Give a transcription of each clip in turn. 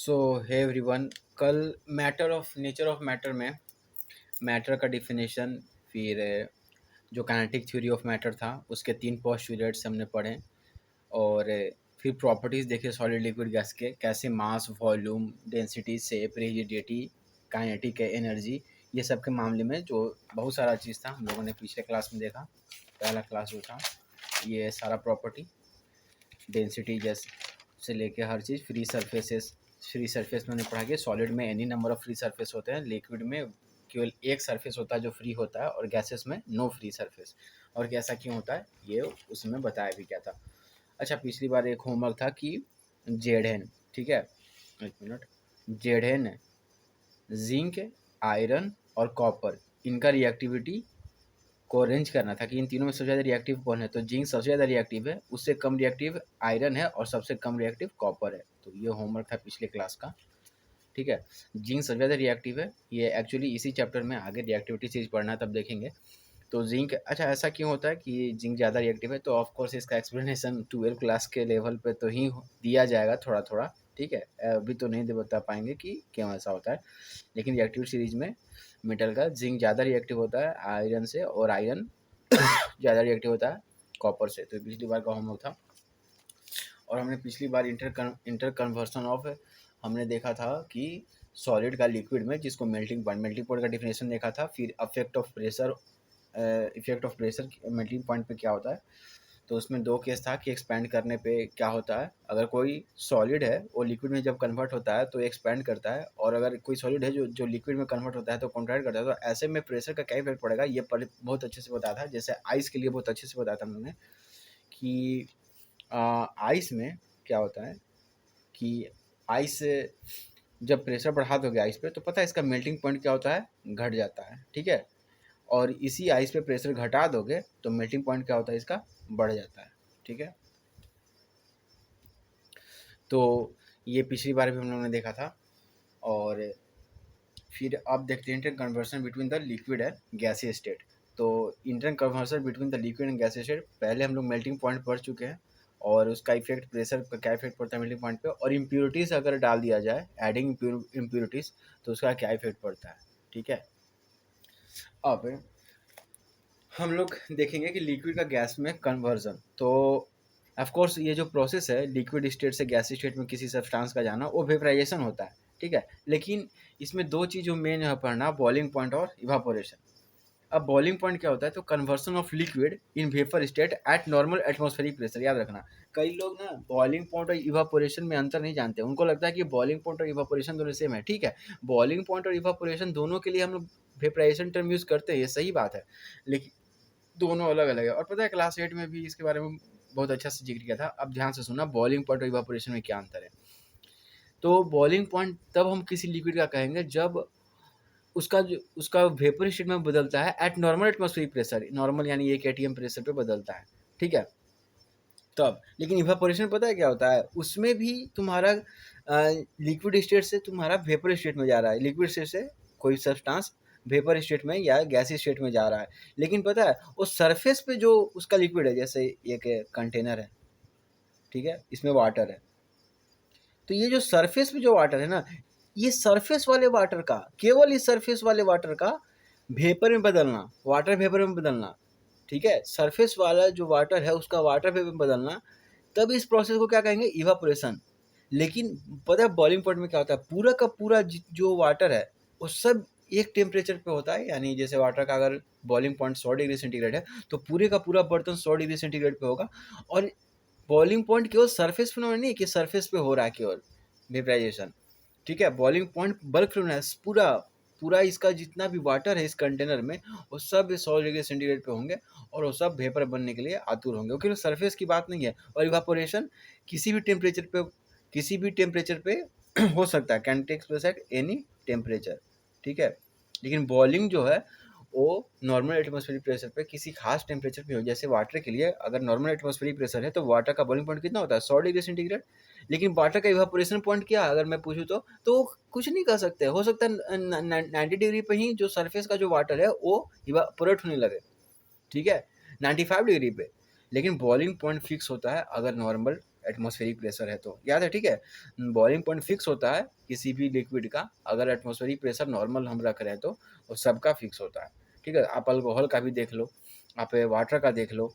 सो hey everyone, कल matter of nature of matter में matter का डिफिनेशन, फिर जो काइनेटिक थ्योरी ऑफ मैटर था उसके 3 पोस्टुलेट्स हमने पढ़े, और फिर प्रॉपर्टीज़ देखे सॉलिड लिक्विड गैस के, कैसे mass, volume, density, shape, rigidity, kinetic energy, ये सब के मामले में जो बहुत सारा चीज़ था हम लोगों ने पिछले क्लास में देखा। पहला क्लास जो था ये सारा प्रॉपर्टी, डेंसिटी जैसे से लेके हर चीज़, फ्री सरफेस में हमने पढ़ा कि सॉलिड में any number of free surface होते हैं, लिक्विड में केवल एक सरफेस होता है जो फ्री होता है, और गैसेस में नो फ्री सरफेस। और कैसा क्यों होता है ये उसमें बताया भी क्या था। अच्छा, पिछली बार एक होमवर्क था कि जेड, ठीक है, एक मिनट, जेड, जिंक, आयरन और कॉपर, इनका रिएक्टिविटी को अरेंज करना था कि इन तीनों में सबसे ज़्यादा रिएक्टिव कौन है। तो जिंक सबसे ज़्यादा रिएक्टिव है, उससे कम रिएक्टिव आयरन है, और सबसे कम रिएक्टिव कॉपर है। तो ये होमवर्क था पिछले क्लास का, ठीक है। जिंक सबसे ज़्यादा रिएक्टिव है, ये एक्चुअली इसी चैप्टर में आगे रिएक्टिविटी चीज़ पढ़ना है तब देखेंगे। तो जिंक, अच्छा ऐसा क्यों होता है कि जिंक ज़्यादा रिएक्टिव है, तो ऑफ कोर्स इसका एक्सप्लेनेशन 12 क्लास के लेवल पे तो ही दिया जाएगा थोड़ा थोड़ा, ठीक है। अभी तो नहीं बता पाएंगे कि क्यों ऐसा होता है, लेकिन रिएक्टिव सीरीज में मेटल का जिंक ज़्यादा रिएक्टिव होता है आयरन से, और आयरन ज़्यादा रिएक्टिव होता है कॉपर से। तो पिछली बार का होमवर्क था। और हमने पिछली बार इंटर कन्वर्सन ऑफ हमने देखा था कि सॉलिड का लिक्विड में, जिसको मेल्टिंग पॉइंट का डिफिनेशन देखा था, फिर effect of pressure melting point पे क्या होता है। तो उसमें 2 केस था कि एक्सपैंड करने पे क्या होता है, अगर कोई सॉलिड है वो लिक्विड में जब कन्वर्ट होता है तो एक्सपैंड करता है, और अगर कोई सॉलिड है जो लिक्विड में कन्वर्ट होता है तो कॉन्ट्रैक्ट करता है। तो ऐसे में प्रेशर का क्या इफेक्ट पड़ेगा ये बहुत अच्छे से बताया था। जैसे आइस के लिए बहुत अच्छे से बताया था हम लोगों ने कि आइस में क्या होता है कि आइस जब प्रेशर बढ़ा दोगे आइस पे, तो पता है इसका मेल्टिंग पॉइंट क्या होता है, घट जाता है, ठीक है। और इसी आइस पे प्रेशर घटा दोगे तो मेल्टिंग पॉइंट क्या होता है, इसका बढ़ जाता है, ठीक है। तो ये पिछली बार भी हम लोगों ने देखा था। और फिर अब देखते हैं inter conversion between the liquid and गैसीय स्टेट। तो inter conversion between the liquid and गैसीय स्टेट, पहले हम लोग मेल्टिंग पॉइंट पढ़ चुके हैं, और उसका इफेक्ट, प्रेशर का क्या इफेक्ट पड़ता है मेल्टिंग पॉइंट पे, और इम्प्योरिटीज़ अगर डाल दिया जाए, एडिंग इम्प्योरिटीज़, तो उसका क्या इफेक्ट पड़ता है, ठीक है। अब हम लोग देखेंगे कि लिक्विड का गैस में कन्वर्जन। तो ऑफ कोर्स ये जो प्रोसेस है लिक्विड स्टेट से गैसी स्टेट में किसी सब्सटेंस का जाना, वो वेपराइजेशन होता है, ठीक है। लेकिन इसमें 2 चीज़ जो मेन है पढ़ना, बॉइलिंग पॉइंट और इवापोरेशन। अब बॉइलिंग पॉइंट क्या होता है, तो conversion of liquid in vapour state eight normal atmospheric pressure. याद रखना, कई लोग ना बॉइलिंग पॉइंट और इवापोरेशन में अंतर नहीं जानते, उनको लगता है कि बॉइलिंग पॉइंट और इवापोरेशन दोनों सेम है, ठीक है। बॉइलिंग पॉइंट और इवापोरेशन दोनों के लिए हम लोग वेपराइजेशन टर्म यूज़ करते हैं, ये सही बात है, लेकिन दोनों अलग अलग है। और पता है क्लास 8 में भी इसके बारे में बहुत अच्छा से जिक्र किया था। अब ध्यान से सुनना, बॉइलिंग पॉइंट और इवापोरेशन में क्या अंतर है। तो बॉइलिंग पॉइंट तब हम किसी लिक्विड का कहेंगे जब उसका वेपर स्टेट में बदलता है eight normal atmospheric pressure, normal यानी 1 atm प्रेशर पे बदलता है, ठीक है। तब लेकिन इवापोरेशन पता है क्या होता है, उसमें भी तुम्हारा लिक्विड स्टेट से तुम्हारा वेपर स्टेट में जा रहा है, लिक्विड स्टेट से कोई सब्सटेंस वेपर स्टेट में या गैसी स्टेट में जा रहा है। लेकिन पता है वो सरफेस पे जो उसका लिक्विड है, जैसे एक कंटेनर है, ठीक है, इसमें वाटर है, तो ये जो सरफेस पे जो वाटर है ना, ये सरफेस वाले वाटर का, केवल इस सरफेस वाले वाटर का वेपर में बदलना, वाटर वेपर में बदलना, ठीक है, सरफेस वाला जो वाटर है उसका वाटर वेपर में बदलना, तब इस प्रोसेस को क्या कहेंगे, इवापोरेशन। लेकिन पता है बॉइलिंग पॉइंट में क्या होता है, पूरा का पूरा जो वाटर है वो सब एक टेम्परेचर पे होता है। यानी जैसे वाटर का अगर बॉइलिंग पॉइंट 100 डिग्री सेंटीग्रेड है, तो पूरे का पूरा बर्तन 100 डिग्री सेंटीग्रेड पे होगा। और बॉइलिंग पॉइंट केवल सरफेस फिनोमेना नहीं कि सरफेस पे हो रहा है केवल वेपराइजेशन, ठीक है। बॉइलिंग पॉइंट बल्क फिनोमेना, पूरा पूरा इसका जितना भी वाटर है इस कंटेनर में, वो सब 100 डिग्री सेंटीग्रेड पे होंगे, और वो सब वेपर बनने के लिए आतुर होंगे, क्योंकि सरफेस की बात नहीं है। और इवापोरेशन किसी भी टेम्परेचर पे हो सकता है, can take place at any temperature, ठीक है। लेकिन बॉइलिंग जो है वो नॉर्मल एटमॉस्फेरिक प्रेशर पे किसी खास टेम्परेचर पे हो। जैसे वाटर के लिए अगर नॉर्मल एटमॉस्फेरिक प्रेशर है तो वाटर का बॉइलिंग पॉइंट कितना होता है, 100 डिग्री सेंटीग्रेड। लेकिन वाटर का इवापोरेशन पॉइंट क्या, अगर मैं पूछूँ तो कुछ नहीं कर सकते, हो सकता है 90 डिग्री पे ही जो सरफेस का जो वाटर है वो इवापोरेट होने लगे, ठीक है, 95 डिग्री पे। लेकिन बॉइलिंग पॉइंट फिक्स होता है अगर नॉर्मल एटमॉस्फेरिक प्रेशर है तो, याद है, ठीक है। बॉइलिंग पॉइंट फिक्स होता है किसी भी लिक्विड का, अगर एटमॉस्फेरिक प्रेशर नॉर्मल हम रख रहे हैं तो वो सबका फिक्स होता है, ठीक है। आप अल्कोहल का भी देख लो, आप वाटर का देख लो,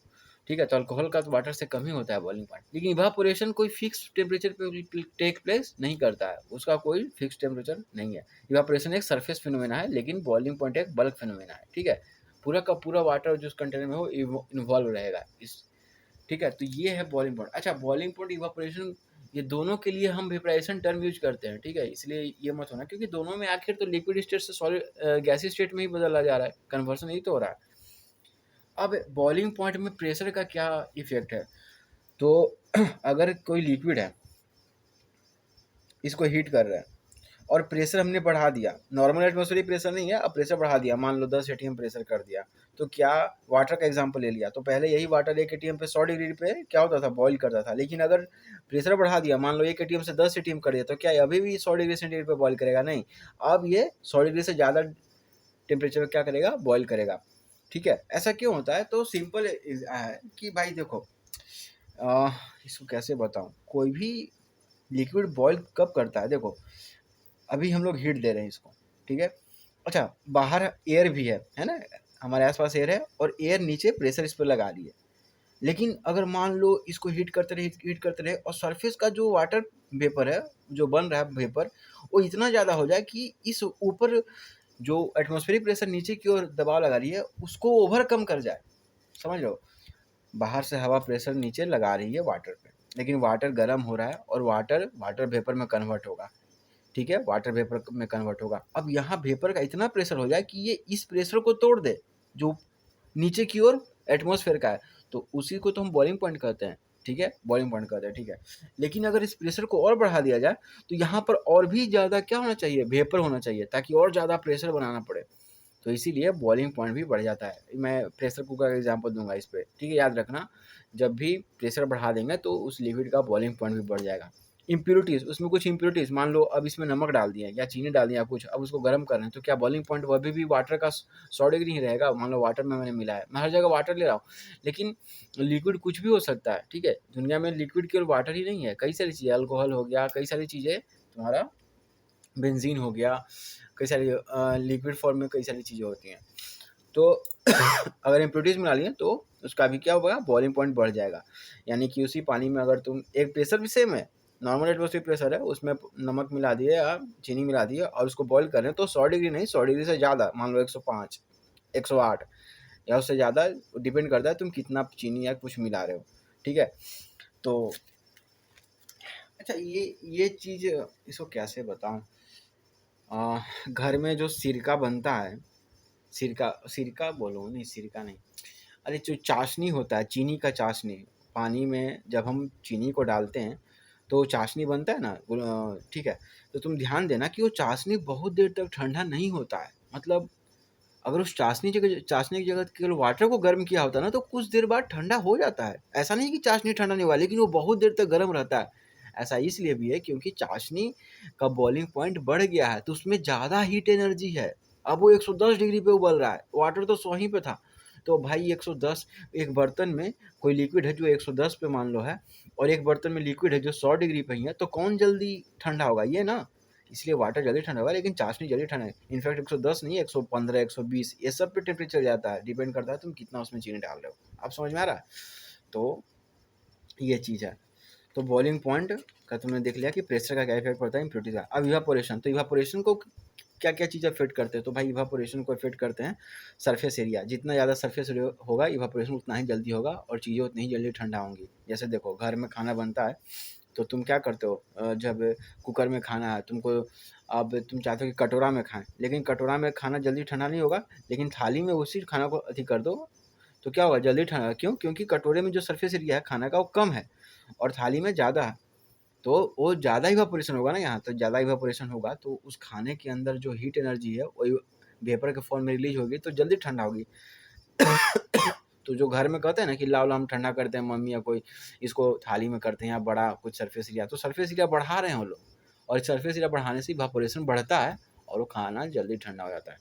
ठीक है। तो अल्कोहल का तो वाटर से कम ही होता है बॉइलिंग पॉइंट, लेकिन इवापोरेशन कोई फिक्स टेम्परेचर पे टेक प्लेस नहीं करता है, उसका कोई फिक्स टेम्परेचर नहीं है। इवापोरेशन एक सरफेस फिनोमेना है, लेकिन बॉइलिंग पॉइंट एक बल्क फिनोमेना है, ठीक है। पूरा का पूरा वाटर जो उस कंटेनर में हो इन्वॉल्व रहेगा इस, ठीक है। तो ये है बॉइलिंग पॉइंट। अच्छा, बॉइलिंग पॉइंट, इवापोरेशन, ये दोनों के लिए हम वेपराइजेशन टर्म यूज करते हैं, ठीक है। इसलिए ये मत होना, क्योंकि दोनों में आखिर तो लिक्विड स्टेट से सॉलिड गैसीय स्टेट में ही बदला जा रहा है, कन्वर्सन यही तो हो रहा है। अब बॉइलिंग पॉइंट में प्रेशर का क्या इफेक्ट है, तो अगर कोई लिक्विड है, इसको हीट कर रहा है और प्रेशर हमने बढ़ा दिया, नॉर्मल एटमॉस्फेरिक प्रेशर नहीं है, अब प्रेशर बढ़ा दिया, मान लो 10 एटीएम प्रेशर कर दिया, तो क्या, वाटर का एग्जांपल ले लिया, तो पहले यही वाटर 1 एटीएम पे 100 डिग्री पे क्या होता था, बॉईल करता था, लेकिन अगर प्रेशर बढ़ा दिया, मान लो 1 एटीएम से 10 एटीएम कर दिया, तो क्या अभी भी 100 डिग्री सेंटीग्रेड पे बॉईल करेगा, नहीं, अब ये 100 डिग्री से ज़्यादा टेम्परेचर क्या करेगा, बॉईल करेगा, ठीक है। ऐसा क्यों होता है, तो सिंपल है कि भाई देखो, इसको कैसे बताऊँ, कोई भी लिक्विड बॉईल कब करता है, देखो अभी हम लोग हीट दे रहे हैं इसको, ठीक है। अच्छा, बाहर एयर भी है ना, हमारे आसपास एयर है और एयर नीचे प्रेशर इस पर लगा लिए, लेकिन अगर मान लो इसको हीट करते रहे और सरफेस का जो वाटर वेपर है, जो बन रहा है वेपर, वो इतना ज़्यादा हो जाए कि इस ऊपर जो एटमॉस्फेरिक प्रेशर नीचे की ओर दबाव लगा रही है उसको ओवरकम कर जाए, समझ लो, बाहर से हवा प्रेशर नीचे लगा रही है वाटर पे, लेकिन वाटर गर्म हो रहा है और वाटर वेपर में कन्वर्ट होगा, ठीक है, वाटर वेपर में कन्वर्ट होगा। अब यहाँ वेपर का इतना प्रेशर हो जाए कि ये इस प्रेशर को तोड़ दे जो नीचे की ओर एटमॉस्फेयर का है, तो उसी को तो हम बॉइलिंग पॉइंट कहते हैं, ठीक है, बॉइलिंग पॉइंट कहते हैं, ठीक है। लेकिन अगर इस प्रेशर को और बढ़ा दिया जाए तो यहाँ पर और भी ज़्यादा क्या होना चाहिए, वेपर होना चाहिए, ताकि और ज़्यादा प्रेशर बनाना पड़े, तो इसीलिए बॉइलिंग पॉइंट भी बढ़ जाता है। मैं प्रेशर कुकर का एग्जांपल दूंगा इस पर, ठीक है, याद रखना, जब भी प्रेशर बढ़ा देंगे तो उस लिक्विड का बॉइलिंग पॉइंट भी बढ़ जाएगा। इम्प्योरिटीज़, उसमें कुछ इम्प्योरिटीज़, मान लो अब इसमें नमक डाल दिया या चीनी डाल दिया कुछ, अब उसको गर्म कर रहे हैं, तो क्या बॉइलिंग पॉइंट वो अभी भी वाटर का 100 डिग्री ही रहेगा, मान लो वाटर में मैंने मिला है, मैं हर जगह वाटर ले रहा हूँ, लेकिन लिक्विड कुछ भी हो सकता है, ठीक है, दुनिया में लिक्विड केवल वाटर ही नहीं है, कई सारी चीज़ें, अल्कोहल हो गया, कई सारी चीज़ें, तुम्हारा बेंजीन हो गया, कई सारी लिक्विड फॉर्म में कई सारी चीज़ें होती हैं, तो अगर इम्प्योरिटीज़ मिला लिए तो उसका भी क्या होगा, बॉइलिंग पॉइंट बढ़ जाएगा। यानी कि उसी पानी में अगर तुम, एक प्रेशर भी सेम है, नॉर्मल एटमॉस्फेरिक प्रेशर है, उसमें नमक मिला दिए या चीनी मिला दिए और उसको बॉईल कर रहे हैं, तो 100 डिग्री नहीं, 100 डिग्री से ज़्यादा, मान लो 105, 108 या उससे ज़्यादा, डिपेंड करता है तुम कितना चीनी या कुछ मिला रहे हो, ठीक है। तो अच्छा, ये चीज़, इसको कैसे बताऊँ, घर में जो सिरका बनता है, सिरका सिरका बोलो, नहीं सिरका नहीं, अरे जो चाशनी होता है, चीनी का चाशनी, पानी में जब हम चीनी को डालते हैं तो चाशनी बनता है ना, ठीक है, तो तुम ध्यान देना कि वो चाशनी बहुत देर तक ठंडा नहीं होता है, मतलब अगर उस चाशनी की जगह केवल वाटर को गर्म किया होता है ना, तो कुछ देर बाद ठंडा हो जाता है, ऐसा नहीं कि चाशनी ठंडा नहीं हुआ, लेकिन वो बहुत देर तक गर्म रहता है। ऐसा इसलिए भी है क्योंकि चाशनी का बॉइलिंग पॉइंट बढ़ गया है, तो उसमें ज़्यादा हीट एनर्जी है, अब वो 110 डिग्री पे उबल रहा है, वाटर तो 100 ही पे था, तो भाई 110, एक बर्तन में कोई लिक्विड है जो 110 पे मान लो है, और एक बर्तन में लिक्विड है जो 100 डिग्री पे ही है, तो कौन जल्दी ठंडा होगा, ये ना, इसलिए वाटर जल्दी ठंडा होगा, लेकिन चाशनी जल्दी ठंडा है, इनफैक्ट 110 नहीं, 115, 120, ये सब पे टेम्परेचर जाता है, डिपेंड करता है तुम कितना उसमें चीनी डाल रहे हो, आप समझ में आ रहा है, तो ये चीज़ है। तो बॉइलिंग पॉइंट का तुमने देख लिया कि प्रेशर का क्या इफेक्ट पड़ता है इम्प्योरिटीज का। अब इवापोरेशन, तो इवापोरेशन को क्या क्या चीज़ अफेक्ट करते हैं, तो भाई इवापोरेशन को अफेक्ट करते हैं सरफेस एरिया, जितना ज़्यादा सरफेस एरिया होगा इवापोरेशन उतना ही जल्दी होगा और चीज़ें उतनी ही जल्दी ठंडा होंगी। जैसे देखो, घर में खाना बनता है तो तुम क्या करते हो, जब कुकर में खाना है तुमको, अब तुम चाहते हो कि कटोरा में खाएं, लेकिन कटोरा में खाना जल्दी ठंडा नहीं होगा, लेकिन थाली में उसी खाना को अधिक कर दो तो क्या होगा, जल्दी ठंडा, क्यों, क्योंकि कटोरे में जो सरफेस एरिया है खाना का वो कम है और थाली में ज़्यादा है, तो वो ज़्यादा इवापोरेशन होगा ना, यहाँ तो ज़्यादा इवापोरेशन होगा, तो उस खाने के अंदर जो हीट एनर्जी है वो वेपर के फॉर्म में रिलीज होगी तो जल्दी ठंडा होगी। तो जो घर में कहते हैं ना कि लाओ हम ठंडा करते हैं, मम्मी या कोई इसको थाली में करते हैं या बड़ा कुछ सरफेस एरिया, तो सरफेस एरिया बढ़ा रहे हैं वो लोग, और सरफेस एरिया बढ़ाने से इवापोरेशन बढ़ता है और वो खाना जल्दी ठंडा हो जाता है।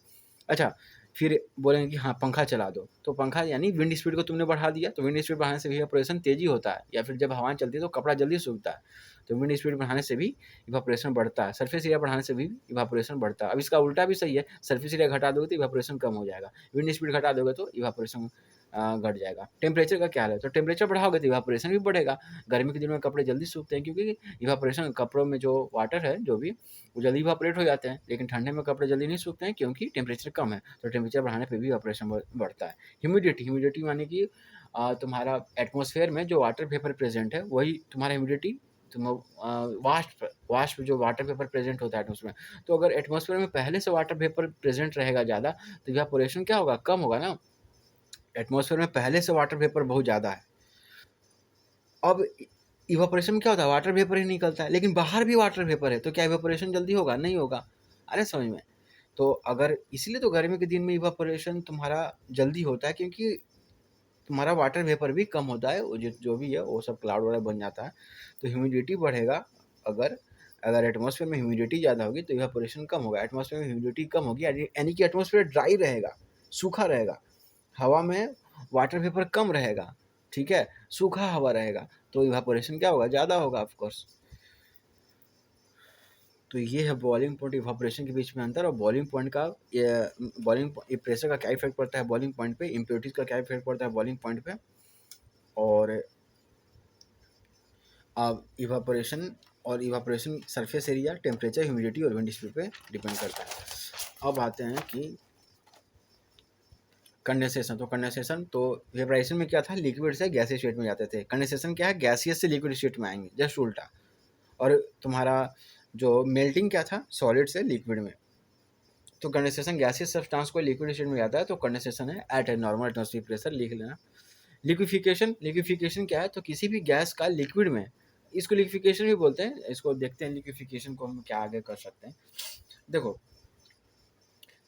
अच्छा, फिर बोलेंगे कि हाँ पंखा चला दो, तो पंखा यानी विंड स्पीड को तुमने बढ़ा दिया, तो विंड स्पीड बढ़ाने से भी इवापोरेशन तेजी होता है, या फिर जब हवाएं चलती है तो कपड़ा जल्दी सूखता है, तो विंड स्पीड बढ़ाने से भी इवापोरेशन बढ़ता है, सरफेस एरिया बढ़ाने से भी इवापोरेशन बढ़ता है। अब इसका उल्टा भी सही है, सरफेस एरिया घटा दोगे तो इवापोरेशन कम हो जाएगा, विंड स्पीड घटा दोगे तो इवापोरेशन घट जाएगा। टेम्परेचर का क्या हाल है, तो टेम्परेचर बढ़ाओगे तो इवापोरेशन भी बढ़ेगा। गर्मी के दिनों में कपड़े जल्दी सूखते हैं क्योंकि इवापोरेशन, कपड़ों में जो वाटर है जो भी, वो जल्दी इवापोरेट हो जाते हैं, लेकिन ठंडे में कपड़े जल्दी नहीं सूखते हैं क्योंकि टेम्परेचर कम है, तो टेम्परेचर बढ़ाने पे भी इवापोरेशन बढ़ता है। ह्यूमिडिटी माने कि तुम्हारा एटमॉस्फेयर में जो वाटर वेपर प्रेजेंट है वही तुम्हारा ह्यूमिडिटी, तुम वाष्प वाष्प जो वाटर वेपर प्रेजेंट होता है एटमॉस्फेयर में, तो अगर एटमॉस्फेयर में पहले से वाटर वेपर प्रेजेंट रहेगा ज़्यादा तो इवापोरेशन क्या होगा, कम होगा ना। एटमॉस्फेयर में पहले से वाटर वेपर बहुत ज़्यादा है, अब इवापोरेशन में क्या होता है, वाटर वेपर ही निकलता है, लेकिन बाहर भी वाटर वेपर है, तो क्या इवापोरेशन जल्दी होगा, नहीं होगा। अरे समझ में, तो अगर इसीलिए तो गर्मी के दिन में इवापोरेशन तुम्हारा जल्दी होता है क्योंकि तुम्हारा वाटर वेपर भी कम होता है, वो जो भी है वो सब क्लाउड वगैरह बन जाता है, तो ह्यूमिडिटी बढ़ेगा। अगर अगर एटमॉस्फेयर में ह्यूमिडिटी ज़्यादा होगी तो इवापोरेशन कम होगा, एटमॉस्फेयर में ह्यूमिडिटी कम होगी यानी कि एटमॉस्फेयर ड्राई रहेगा, सूखा रहेगा, हवा में वाटर वेपर कम रहेगा, ठीक है, सूखा हवा रहेगा, तो इवापोरेशन क्या होगा, ज़्यादा होगा ऑफ कोर्स। तो ये है बॉइलिंग पॉइंट इवापोरेशन के बीच में अंतर, और बॉइलिंग पॉइंट का बॉइलिंग प्रेशर का क्या इफेक्ट पड़ता है बॉइलिंग पॉइंट पे, इम्प्योरिटीज का क्या इफेक्ट पड़ता है बॉइलिंग पॉइंट पे, और evaporation surface area, temperature, humidity और विंड स्पीड पे डिपेंड करता है। अब आते हैं कि कंडेंसेशन। तो कंडेंसेशन, तो वेपराइजेशन में क्या था, लिक्विड से गैसीय स्टेट में जाते थे, कंडेंसेशन क्या है, गैसियस से लिक्विड स्टेट में आएंगे, जस्ट उल्टा। और तुम्हारा जो मेल्टिंग क्या था, सॉलिड से लिक्विड में। तो कंडेंसेशन गैसियस सब्सटेंस को लिक्विड स्टेट में जाता है, तो कंडेंसेशन है at a normal atmospheric pressure, लिख लेना। लिक्विफिकेशन क्या है, तो किसी भी गैस का लिक्विड में, इसको लिक्विफिकेशन भी बोलते हैं। इसको देखते हैं लिक्विफिकेशन को हम क्या आगे कर सकते हैं। देखो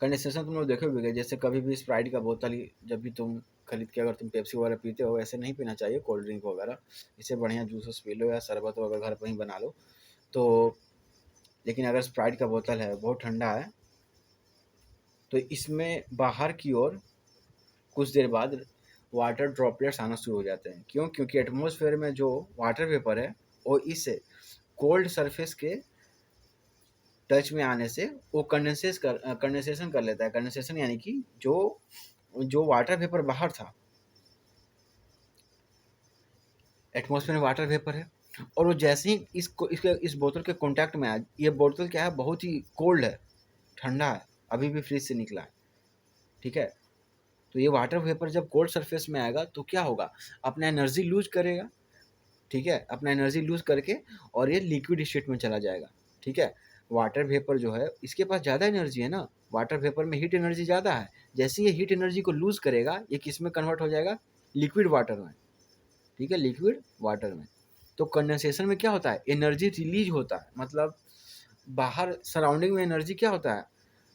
कंडेंसेशन तुम लोग देखोगे, जैसे कभी भी स्प्राइट का बोतल ही जब भी तुम खरीद के अगर तुम पेप्सी वगैरह पीते हो, ऐसे नहीं पीना चाहिए कोल्ड ड्रिंक वगैरह, इससे बढ़िया जूस पी लो या शरबत वगैरह घर पर ही बना लो। तो लेकिन अगर स्प्राइट का बोतल है बहुत ठंडा है, तो इसमें बाहर की ओर कुछ देर बाद वाटर ड्रॉपलेट्स आना शुरू हो जाते हैं। क्यों, क्योंकि एटमॉस्फेयर में जो वाटर वेपर है वो इस कोल्ड सरफेस के टच में आने से वो कंडेंसेशन कर लेता है। कंडेंसेशन यानी कि जो वाटर वेपर बाहर था, एटमॉस्फेयर में वाटर वेपर है, और वो जैसे ही इस बोतल के कांटेक्ट में आया, ये बोतल क्या है, बहुत ही कोल्ड है, ठंडा है, अभी भी फ्रिज से निकला है, ठीक है। तो ये वाटर वेपर जब कोल्ड सरफेस में आएगा तो क्या होगा, अपना एनर्जी लूज करेगा, ठीक है, अपना एनर्जी लूज करके और ये लिक्विड स्टेट में चला जाएगा, ठीक है। वाटर वेपर जो है इसके पास ज़्यादा एनर्जी है ना, वाटर वेपर में हीट एनर्जी ज़्यादा है, जैसे ये हीट एनर्जी को लूज करेगा ये किस में कन्वर्ट हो जाएगा, लिक्विड वाटर में, ठीक है, लिक्विड वाटर में। तो कंडेंसेशन में क्या होता है, एनर्जी रिलीज होता है, मतलब बाहर सराउंडिंग में एनर्जी क्या होता है,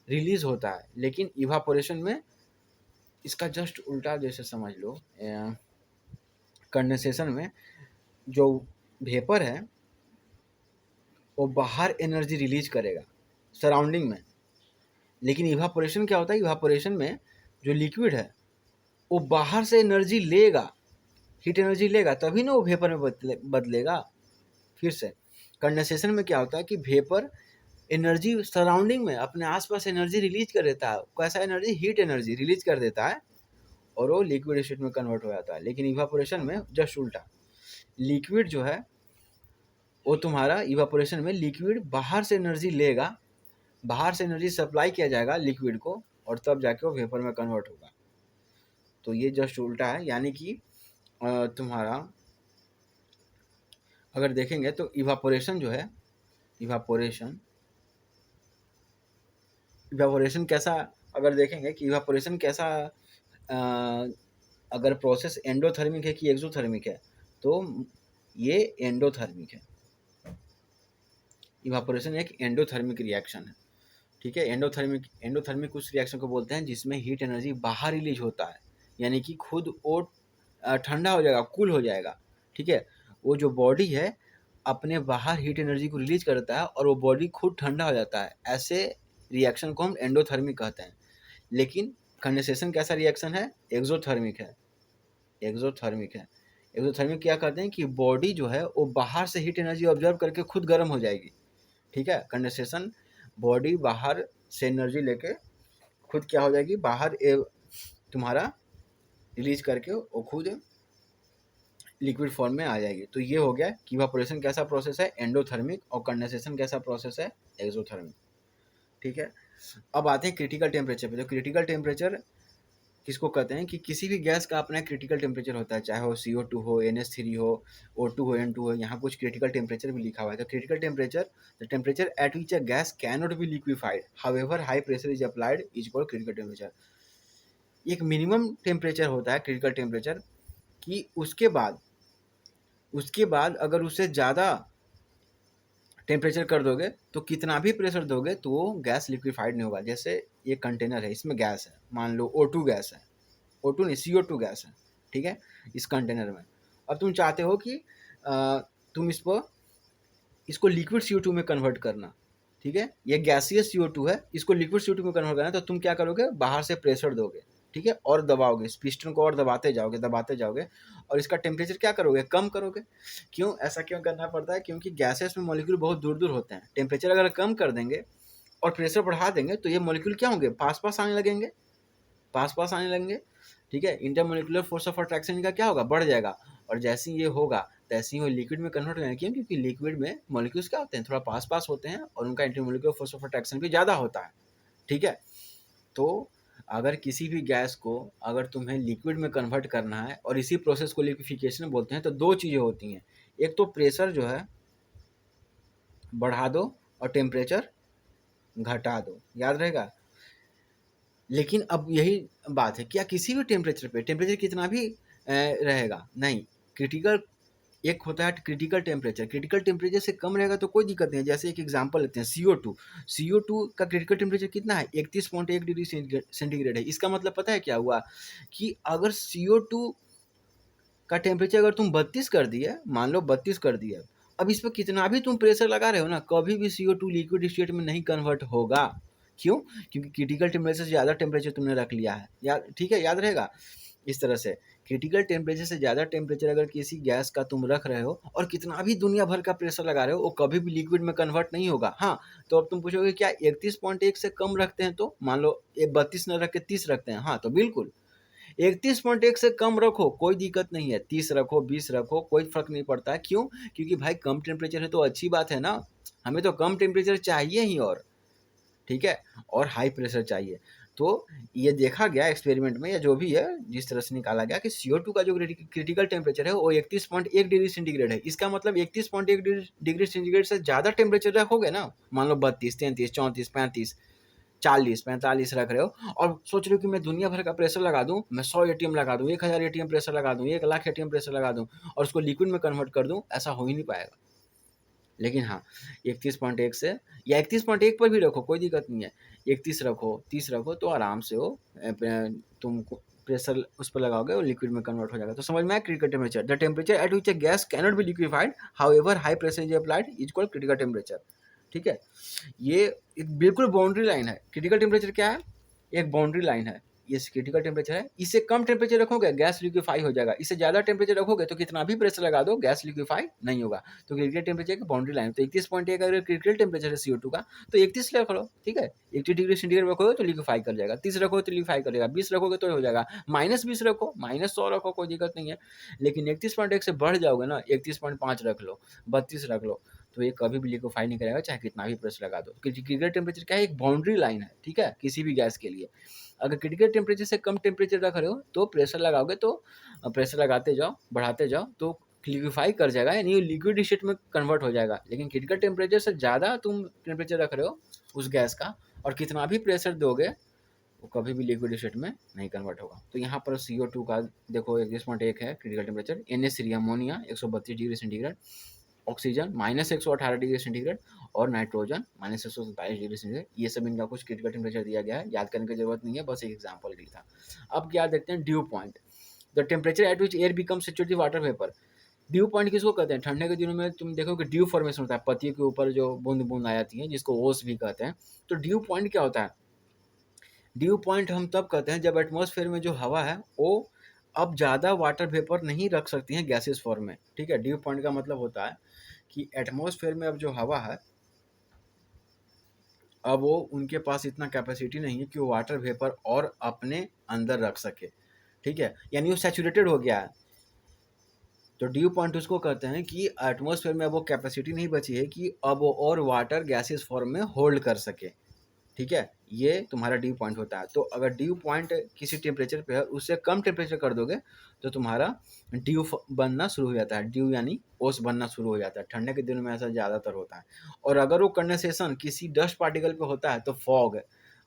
रिलीज होता है, लेकिन इवापोरेशन में इसका जस्ट उल्टा, जैसे समझ लो कंडेंसेशन में जो वेपर है वो बाहर एनर्जी रिलीज करेगा सराउंडिंग में, लेकिन इवापोरेशन क्या होता है, इवापोरेशन में जो लिक्विड है वो बाहर से एनर्जी लेगा, हीट एनर्जी लेगा, तभी ना वो वेपर में बदलेगा। फिर से कंडेंसेशन में क्या होता है कि वेपर एनर्जी सराउंडिंग में अपने आसपास एनर्जी रिलीज कर देता है, कैसा एनर्जी, हीट एनर्जी रिलीज कर देता है, और वो लिक्विड स्टेट में कन्वर्ट हो जाता है। लेकिन इवापोरेशन में जस्ट उल्टा, लिक्विड जो है वो तुम्हारा इवापोरेशन में लिक्विड बाहर से एनर्जी लेगा, बाहर से एनर्जी सप्लाई किया जाएगा लिक्विड को, और तब जाके वो वेपर में कन्वर्ट होगा। तो ये जस्ट उल्टा है, यानी कि तुम्हारा अगर देखेंगे तो इवापोरेशन जो है, इवापोरेशन कैसा, अगर देखेंगे कि इवापोरेशन कैसा, अगर प्रोसेस एंडोथर्मिक है कि एक्सोथर्मिक है, तो ये एंडोथर्मिक है। इवापोरेशन एक एंडोथर्मिक रिएक्शन है, ठीक है। एंडोथर्मिक उस रिएक्शन को बोलते हैं जिसमें हीट एनर्जी बाहर रिलीज होता है, यानी कि खुद वो ठंडा हो जाएगा, कूल हो जाएगा, ठीक है। वो जो बॉडी है अपने बाहर हीट एनर्जी को रिलीज करता है और वो बॉडी खुद ठंडा हो जाता है, ऐसे रिएक्शन को हम एंडोथर्मिक कहते हैं। लेकिन कंडेंसेशन कैसा रिएक्शन है? एक्सोथर्मिक है, एक्सोथर्मिक है। एक्सोथर्मिक क्या करते हैं कि बॉडी जो है वो बाहर से हीट एनर्जी ऑब्जर्व करके खुद गर्म हो जाएगी, ठीक है। कंडेंसेशन, बॉडी बाहर से एनर्जी लेके खुद क्या हो जाएगी, बाहर तुम्हारा रिलीज करके वो खुद लिक्विड फॉर्म में आ जाएगी। तो ये हो गया कि इवापोरेशन कैसा प्रोसेस है, एंडोथर्मिक, और कंडेंसेशन कैसा प्रोसेस है, एक्सोथर्मिक, ठीक है। अब आते हैं क्रिटिकल टेम्परेचर पे। तो क्रिटिकल टेम्परेचर किसको कहते हैं कि किसी भी गैस का अपना क्रिटिकल टेम्परेचर होता है, चाहे वो CO2 हो, NH3 हो, O2 हो, N2 हो, यहाँ कुछ क्रिटिकल टेम्परेचर भी लिखा हुआ है। तो critical temperature, the temperature at which a gas can not be liquefied however high pressure is applied is called critical temperature. एक मिनिमम टेम्परेचर होता है क्रिटिकल टेम्परेचर, कि उसके बाद अगर उससे ज़्यादा टेम्परेचर कर दोगे तो कितना भी प्रेशर दोगे तो वो गैस लिक्विफाइड नहीं होगा। जैसे ये कंटेनर है, इसमें गैस है, मान लो O2 गैस है, O2 नहीं, CO2 गैस है, ठीक है, इस कंटेनर में। अब तुम चाहते हो कि तुम इसको लिक्विड CO2 में कन्वर्ट करना, ठीक है। ये गैसियस CO2 है, इसको लिक्विड CO2 में कन्वर्ट करना है, तो तुम क्या करोगे, बाहर से प्रेशर दोगे, ठीक है, और दबाओगे, इस पिस्टन को और दबाते जाओगे, और इसका टेम्परेचर क्या करोगे, कम करोगे। क्यों ऐसा क्यों करना पड़ता है? क्योंकि गैसेस में मॉलिक्यूल बहुत दूर दूर होते हैं, टेम्परेचर अगर कम कर देंगे और प्रेशर बढ़ा देंगे तो ये मॉलिक्यूल क्या होंगे, पास पास आने लगेंगे, ठीक है। इंटरमोलिकुलर फोर्स ऑफ अट्रैक्शन का क्या होगा, बढ़ जाएगा, और जैसे ही ये होगा तैसे ही वो लिक्विड में कन्वर्ट हो जाएंगे। क्योंकि लिक्विड में मॉलिक्यूल्स क्या होते हैं, थोड़ा पास पास होते हैं, और उनका इंटरमोलिकुलर फोर्स ऑफ अट्रैक्शन भी ज़्यादा होता है, ठीक है। तो अगर किसी भी गैस को अगर तुम्हें लिक्विड में कन्वर्ट करना है, और इसी प्रोसेस को लिक्विफिकेशन बोलते हैं, तो दो चीज़ें होती हैं, एक तो प्रेशर जो है बढ़ा दो और टेम्परेचर घटा दो, याद रहेगा। लेकिन अब यही बात है, क्या किसी भी टेम्परेचर पे टेम्परेचर कितना भी रहेगा, नहीं। क्रिटिकल एक होता है क्रिटिकल टेम्परेचर, क्रिटिकल टेम्परेचर से कम रहेगा तो कोई दिक्कत नहीं है। जैसे एक एग्जांपल लेते हैं, CO2 का क्रिटिकल टेम्परेचर कितना है, 31.1 डिग्री सेंटीग्रेड है। इसका मतलब पता है क्या हुआ, कि अगर CO2 का टेम्परेचर अगर तुम 32 कर दिए, मान लो 32 कर दिए, अब इस पर कितना भी तुम प्रेशर लगा रहे हो ना, कभी भी CO2 लिक्विड स्टेट में नहीं कन्वर्ट होगा। क्यों? क्योंकि क्रिटिकल टेम्परेचर से ज़्यादा टेम्परेचर तुमने रख लिया है, याद, ठीक है, याद रहेगा। इस तरह से क्रिटिकल टेम्परेचर से ज़्यादा टेम्परेचर अगर किसी गैस का तुम रख रहे हो और कितना भी दुनिया भर का प्रेशर लगा रहे हो, वो कभी भी लिक्विड में कन्वर्ट नहीं होगा। हाँ, तो अब तुम पूछोगे क्या 31.1 से कम रखते हैं, तो मान लो ये 32 न रख के 30 रखते हैं, हाँ तो बिल्कुल 31.1 से कम रखो, कोई दिक्कत नहीं है, 30 रखो, 20 रखो, कोई फर्क नहीं पड़ता है। क्यों? क्योंकि भाई कम टेम्परेचर है तो अच्छी बात है ना, हमें तो कम टेम्परेचर चाहिए ही, और ठीक है, और हाई प्रेशर चाहिए। तो ये देखा गया एक्सपेरिमेंट में, या जो भी है जिस तरह से निकाला गया, कि CO2 का जो क्रिटिकल टेम्परेचर है वो 31.1 डिग्री सेंटीग्रेड है। इसका मतलब 31.1 डिग्री सेंटीग्रेड से ज़्यादा टेम्परेचर रखोगे ना, मान लो 32, 33, 34, 35, 40, 45 रख रहे हो, और सोच रहे हो कि मैं दुनिया भर का प्रेशर लगा दूं, मैं 100 ATM लगा दूं, 1000 ATM प्रेशर लगा दूं, 1 लाख ATM प्रेशर लगा दूं, और उसको लिक्विड में कन्वर्ट कर दूं, ऐसा हो ही नहीं पाएगा। लेकिन हाँ, 31.1 से, या 31.1 पर भी रखो, कोई दिक्कत नहीं है, 31 रखो, 30 रखो, तो आराम से वो तुम प्रेशर उस पर लगाओगे और लिक्विड में कन्वर्ट हो जाएगा। तो समझ में आया critical temperature, the temperature at which a gas cannot be liquefied however high pressure is applied is called critical temperature, ठीक है। ये एक बिल्कुल बाउंड्री लाइन है। क्रिटिकल टेम्परेचर क्या है, एक बाउंड्री लाइन है, ये क्रिटिकल टेम्परेचर है। इससे कम टेम्परेचर रखोगे गैस लिक्विफाई हो जाएगा, इससे ज़्यादा टेम्परेचर रखोगे तो कितना भी प्रेशर लगा दो गैस लिक्विफाई नहीं होगा। तो क्रिटिकल टेम्परेचर की बाउंड्री लाइन, तो 31.1 अगर क्रिटिकल टेम्परेचर है CO2 का, तो 31 रख लो, ठीक है। 80 डिग्री सेंटीग्रेड रखोगे तो लिक्विफाई कर जाएगा, 30 रखोगे तो लिक्विफाई करेगा, 20 रखोगे तो हो जाएगा, -20 रखो, -100 रखो, कोई दिक्कत नहीं है। लेकिन 31.1 से बढ़ जाओगे ना, 31.5 रख लो, 32 रख लो, तो ये कभी भी लिक्विफाई नहीं करेगा, चाहे कितना भी प्रेशर लगा दो। क्रिटिकल टेम्परेचर क्या है, एक बाउंड्री लाइन है, ठीक है, किसी भी गैस के लिए। अगर क्रिटिकल टेम्परेचर से कम टेम्परेचर रख रहे हो तो प्रेशर लगाओगे, तो प्रेशर लगाते जाओ, बढ़ाते जाओ, तो लिक्विफाई कर जाएगा, यानी लिक्विड स्टेट में कन्वर्ट हो जाएगा। लेकिन क्रिटिकल टेम्परेचर से ज़्यादा तुम टेम्परेचर रख रहे हो उस गैस का, और कितना भी प्रेशर दोगे वो कभी भी लिक्विड स्टेट में नहीं कन्वर्ट होगा। तो यहाँ पर CO2 का देखो 31.1 है critical temperature, NH3 ammonia 132 degree centigrade, oxygen -118 degree centigrade, और नाइट्रोजन -127 डिग्री सेंटीग्रेड। ये सब इनका कुछ क्रिटिकल टेम्परेचर दिया गया है, याद करने की जरूरत नहीं है, बस एक एग्जाम्पल के लिए था। अब क्या देखते हैं, due point, the temperature at which air become saturated water vapour. Due point किसको कहते हैं, ठंडे के दिनों में तुम देखो कि ड्यू फॉर्मेशन होता है, पत्ती के ऊपर जो बूंद बूंद आ जाती है, जिसको ओस भी कहते हैं। तो ड्यू पॉइंट क्या होता है, ड्यू पॉइंट हम तब कहते हैं जब एटमॉस्फेयर में जो हवा है वो अब ज़्यादा वाटर वेपर नहीं रख सकती हैं गैसेस फॉर्म में, ठीक है। ड्यू पॉइंट का मतलब होता है कि एटमॉस्फेयर में अब जो हवा है अब वो उनके पास इतना कैपेसिटी नहीं है कि वो वाटर वेपर और अपने अंदर रख सके, ठीक है, यानी वो सैचुरेटेड हो गया है। तो ड्यू पॉइंट उसको कहते हैं कि एटमॉस्फेयर में अब वो कैपेसिटी नहीं बची है कि अब वो और वाटर गैसेस फॉर्म में होल्ड कर सके, ठीक है। ये तुम्हारा ड्यू पॉइंट होता है। तो अगर ड्यू पॉइंट किसी टेम्परेचर पे है उससे कम टेम्परेचर कर दोगे तो तुम्हारा ड्यू बनना शुरू हो जाता है, ड्यू यानी ओस बनना शुरू हो जाता है। ठंडे के दिनों में ऐसा ज़्यादातर होता है। और अगर वो कंडेंसेशन किसी डस्ट पार्टिकल पे होता है तो फॉग,